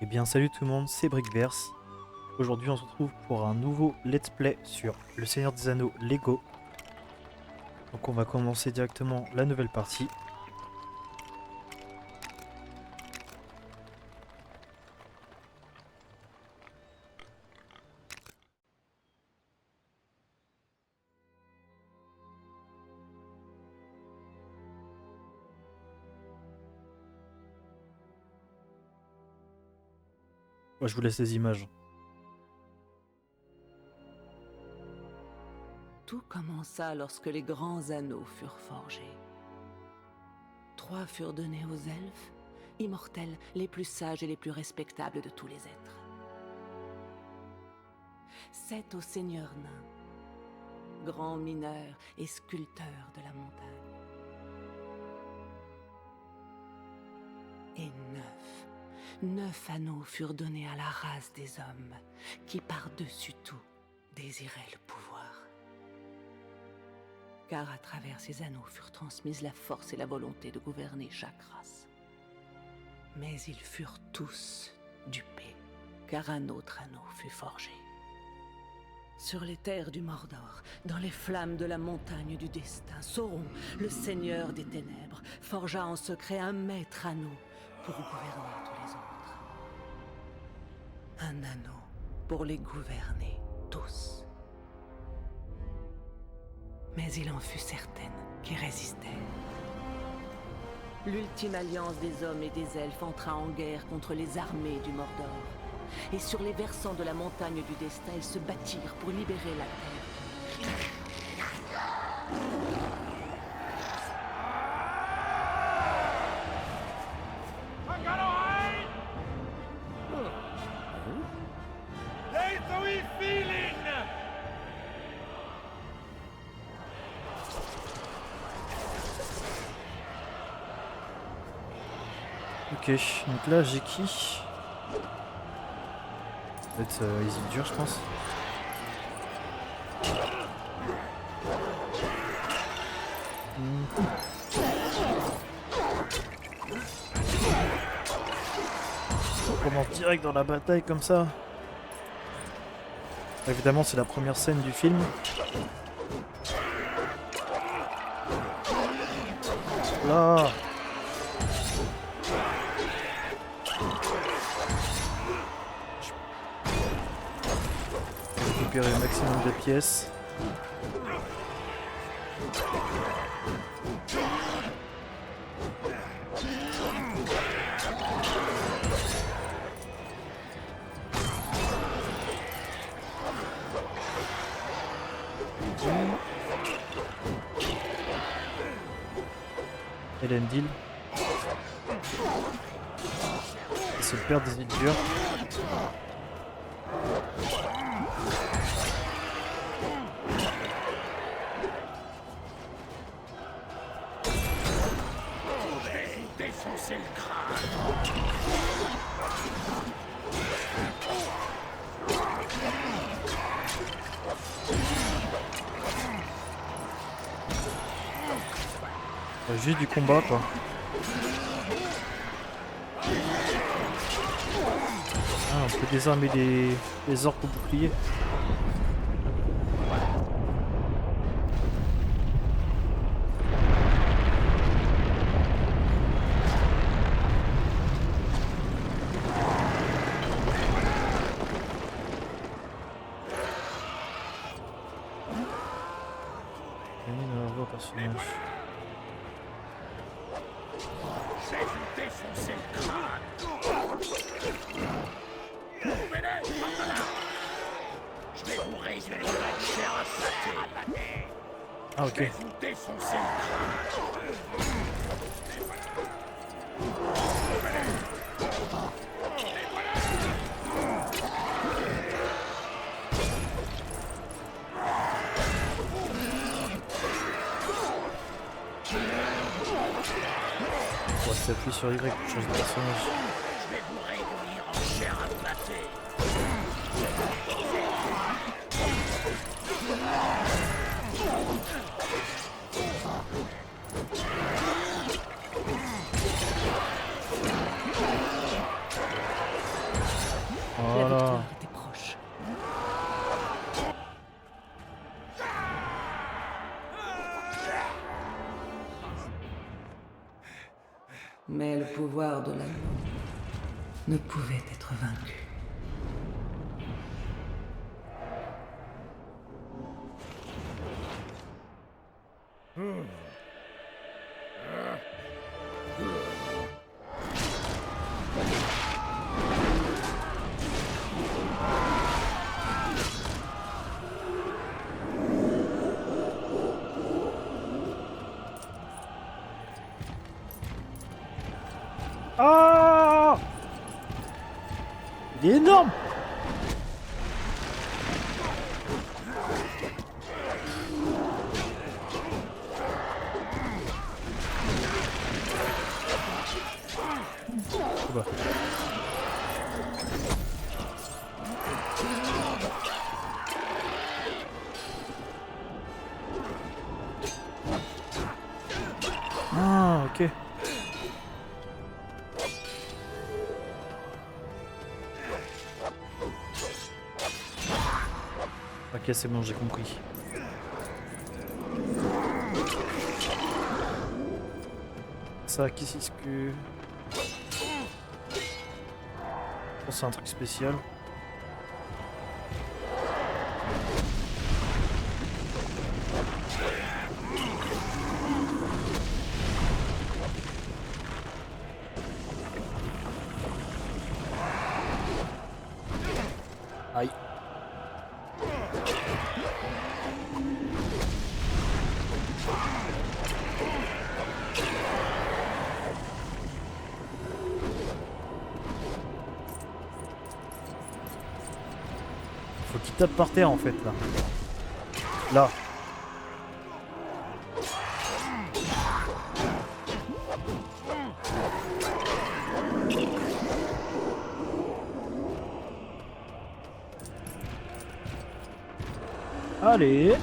Eh bien salut tout le monde, c'est Brickverse. Aujourd'hui on se retrouve pour un nouveau let's play sur Le Seigneur des Anneaux Lego. Donc on va commencer directement la nouvelle partie. Moi je vous laisse les images. Tout commença lorsque les grands anneaux furent forgés. 3 furent donnés aux elfes, immortels, les plus sages et les plus respectables de tous les êtres. 7 aux seigneurs nains, grands mineurs et sculpteurs de la montagne. Et 9 anneaux furent donnés à la race des hommes, qui par-dessus tout désiraient le pouvoir. Car à travers ces anneaux furent transmises la force et la volonté de gouverner chaque race. Mais ils furent tous dupés, car un autre anneau fut forgé. Sur les terres du Mordor, dans les flammes de la montagne du destin, Sauron, le seigneur des ténèbres, forgea en secret un maître anneau pour gouverner tous les autres. Un anneau pour les gouverner tous. Mais il en fut certaines qui résistèrent. L'ultime alliance des hommes et des elfes entra en guerre contre les armées du Mordor. Et sur les versants de la montagne du destin, ils se battirent pour libérer la terre. Ok, donc là j'ai qui? Ça va être Isildur je pense. On commence direct dans la bataille comme ça. Évidemment c'est la première scène du film. Là. Récupérer le maximum de pièces. Elendil. C'est le père des Isildur. Défoncer le crâne. Juste du combat quoi. Ah, on peut désarmer les orques au bouclier. Personnage. Je vais vous défoncer le crâne. Ouvez-les, par là. Je vais vous réduire la chair à pâté. Ah ok. Je vais vous défoncer le crâne. On va s'appuyer sur Y pour changer de personnage. Je vais vous réduire en chair à pâté. La là. victoire était proche. Mais le pouvoir de l'anneau ne pouvait être vaincu. Ah! Il est énorme! Bah. Ah, ok. Ok, c'est bon, j'ai compris. Ça, qu'est-ce que... Oh, c'est un truc spécial. Aïe. Faut qu'il tape par terre en fait là. Là. Allez.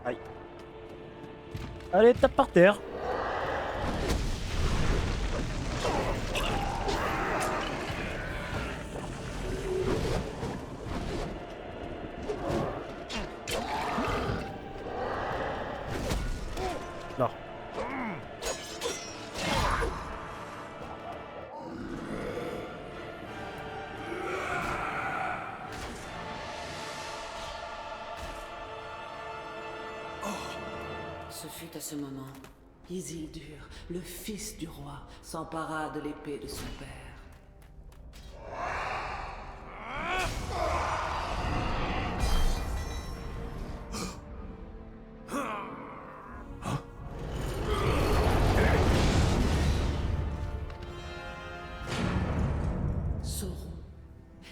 Aïe. Allez, tape par terre. Là. Ce fut à ce moment, Isildur, le fils du roi, s'empara de l'épée de son père. Sauron,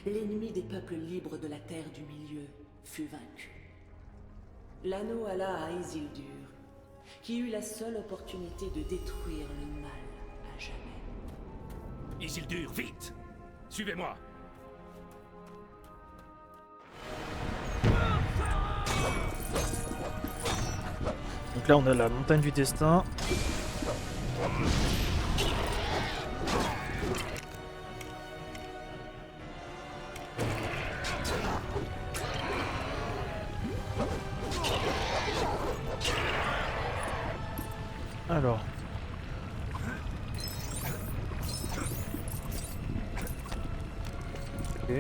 l'ennemi des peuples libres de la Terre du Milieu, fut vaincu. L'anneau alla à Isildur, qui eut la seule opportunité de détruire le mal à jamais. Isildur, vite! Suivez-moi! Donc là on a la montagne du destin. Alors. Ok.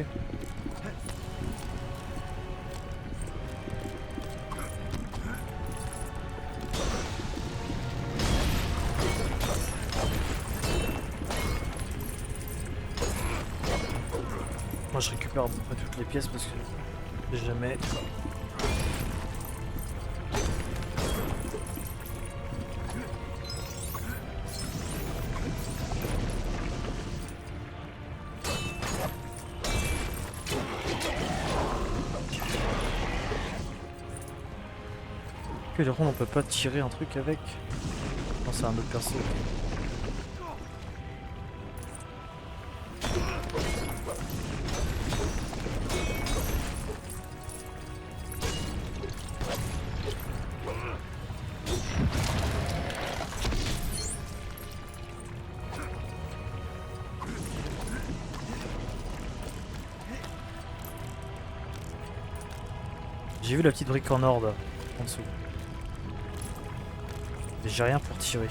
Moi je récupère à peu près toutes les pièces parce que jamais. Que du coup on peut pas tirer un truc avec. Non, c'est un autre perso. J'ai vu la petite brique en or là, en dessous. Mais j'ai rien pour tirer.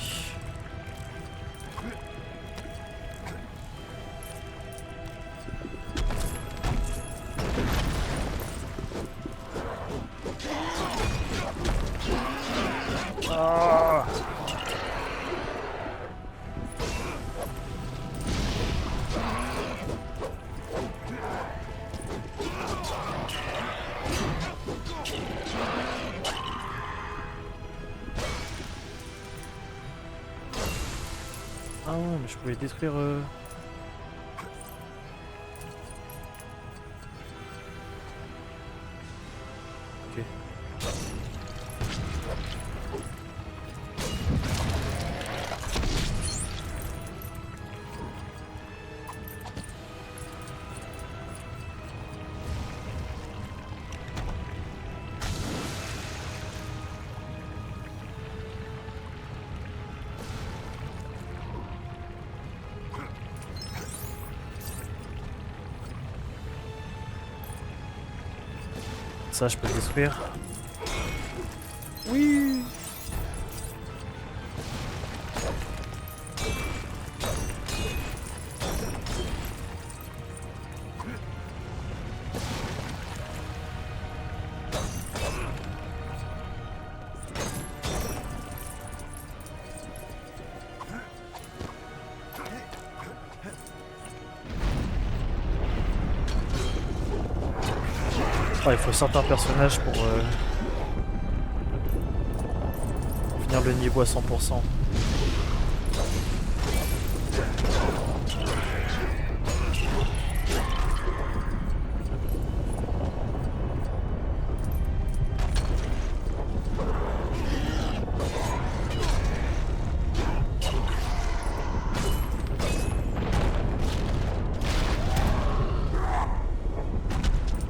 Ah! Ah non, mais je pouvais détruire... Ok. Ça, je peux le détruire. Oui! Oh, il faut certains personnages pour finir le niveau à 100%.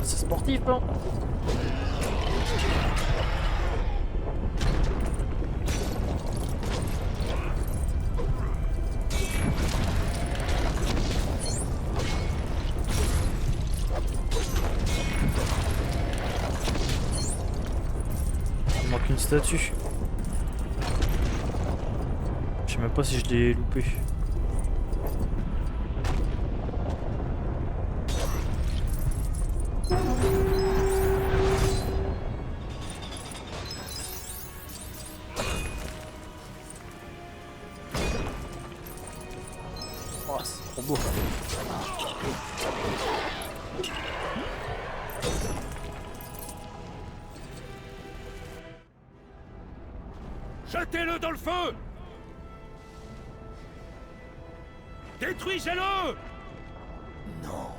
C'est sportif, hein? Il manque une statue. Je sais même pas si je l'ai loupé. Oh, c'est trop beau. Jetez-le dans le feu! Détruisez-le! Non.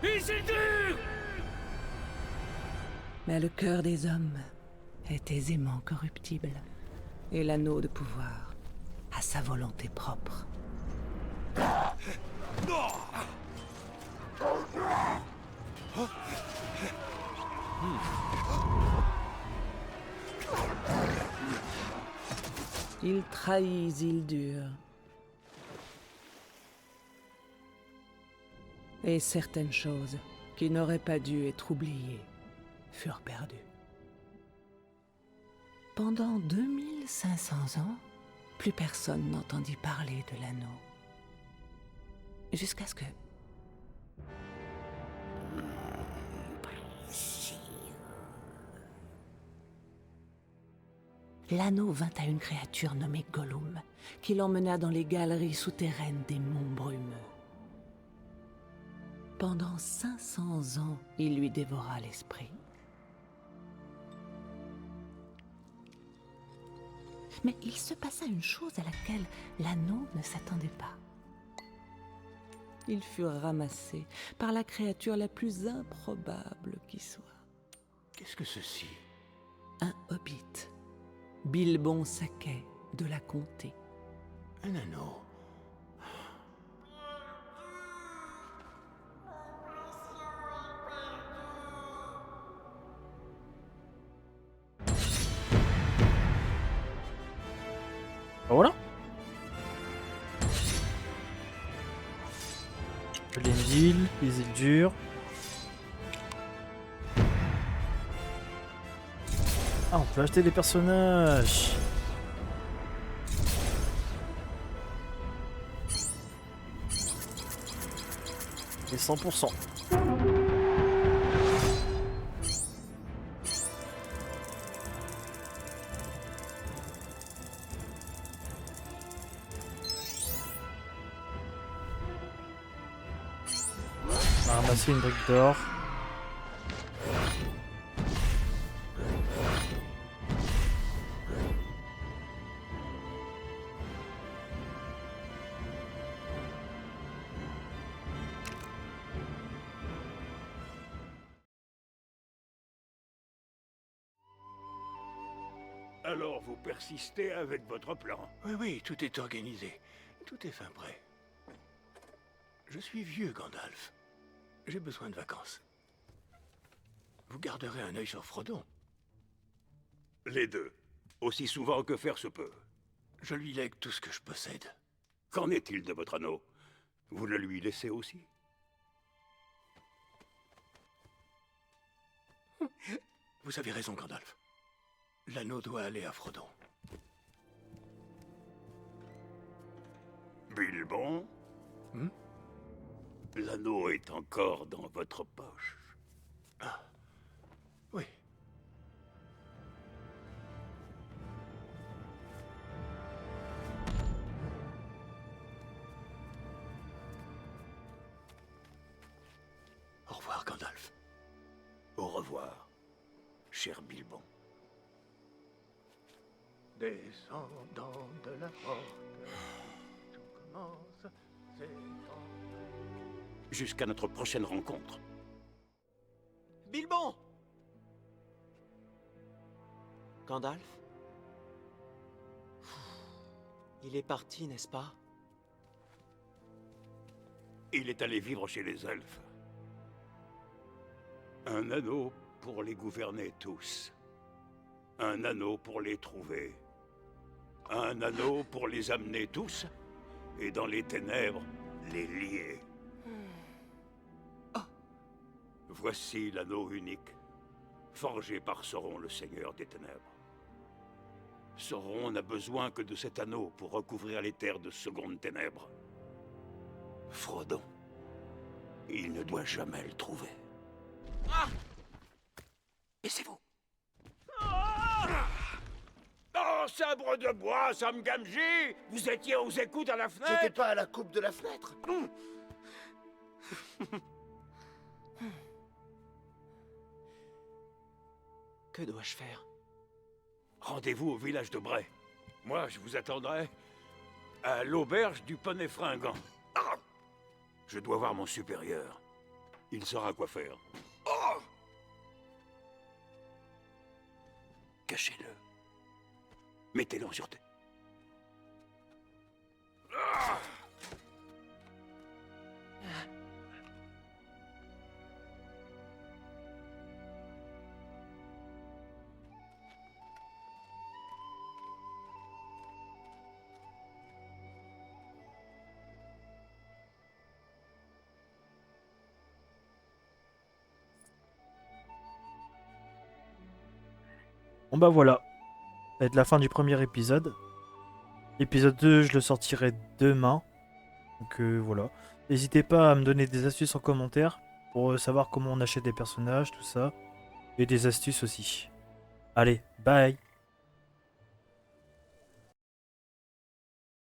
Isildur! Mais le cœur des hommes est aisément corruptible, et l'anneau de pouvoir a sa volonté propre. Il trahit Isildur. Et certaines choses qui n'auraient pas dû être oubliées furent perdues. Pendant 2500 ans, plus personne n'entendit parler de l'anneau. Jusqu'à ce que... L'anneau vint à une créature nommée Gollum, qui l'emmena dans les galeries souterraines des monts brumeux. Pendant 500 ans, il lui dévora l'esprit. Mais il se passa une chose à laquelle l'anneau ne s'attendait pas. Ils furent ramassés par la créature la plus improbable qui soit. Qu'est-ce que ceci? Un hobbit, Bilbon Saquet de la Comté. Un anneau. les îles dures. Ah, on peut acheter des personnages. Et 100%. On a ramassé une brique d'or. Alors vous persistez avec votre plan. Oui, oui, tout est organisé. Tout est fin prêt. Je suis vieux, Gandalf. J'ai besoin de vacances. Vous garderez un œil sur Frodon. Les deux. Aussi souvent que faire se peut. Je lui lègue tout ce que je possède. Qu'en est-il de votre anneau? Vous le lui laissez aussi? Vous avez raison, Gandalf. L'anneau doit aller à Frodon. Bilbon? Hmm? L'anneau est encore dans votre poche. Ah, oui. Au revoir, Gandalf. Au revoir, cher Bilbon. Descendant de la porte, tout commence, c'est Jusqu'à notre prochaine rencontre. Bilbon! Gandalf? Il est parti, n'est-ce pas? Il est allé vivre chez les elfes. Un anneau pour les gouverner tous. Un anneau pour les trouver. Un anneau pour les amener tous. Et dans les ténèbres, les lier. Voici l'anneau unique, forgé par Sauron, le Seigneur des Ténèbres. Sauron n'a besoin que de cet anneau pour recouvrir les terres de secondes ténèbres. Frodon, il ne doit jamais le trouver. Et c'est vous. Oh, sabre de bois, Sam Gamgee! Vous étiez aux écoutes à la fenêtre? J'étais pas à la coupe de la fenêtre. Que dois-je faire? Rendez-vous au village de Bray. Moi, je vous attendrai à l'auberge du Poney Fringant. Ah! Je dois voir mon supérieur. Il saura quoi faire. Oh! Cachez-le. Mettez-le en sûreté. Ah! Bon bah voilà. Ça va être la fin du premier épisode. L'épisode 2, je le sortirai demain. Donc voilà. N'hésitez pas à me donner des astuces en commentaire pour savoir comment on achète des personnages, tout ça. Et des astuces aussi. Allez, bye!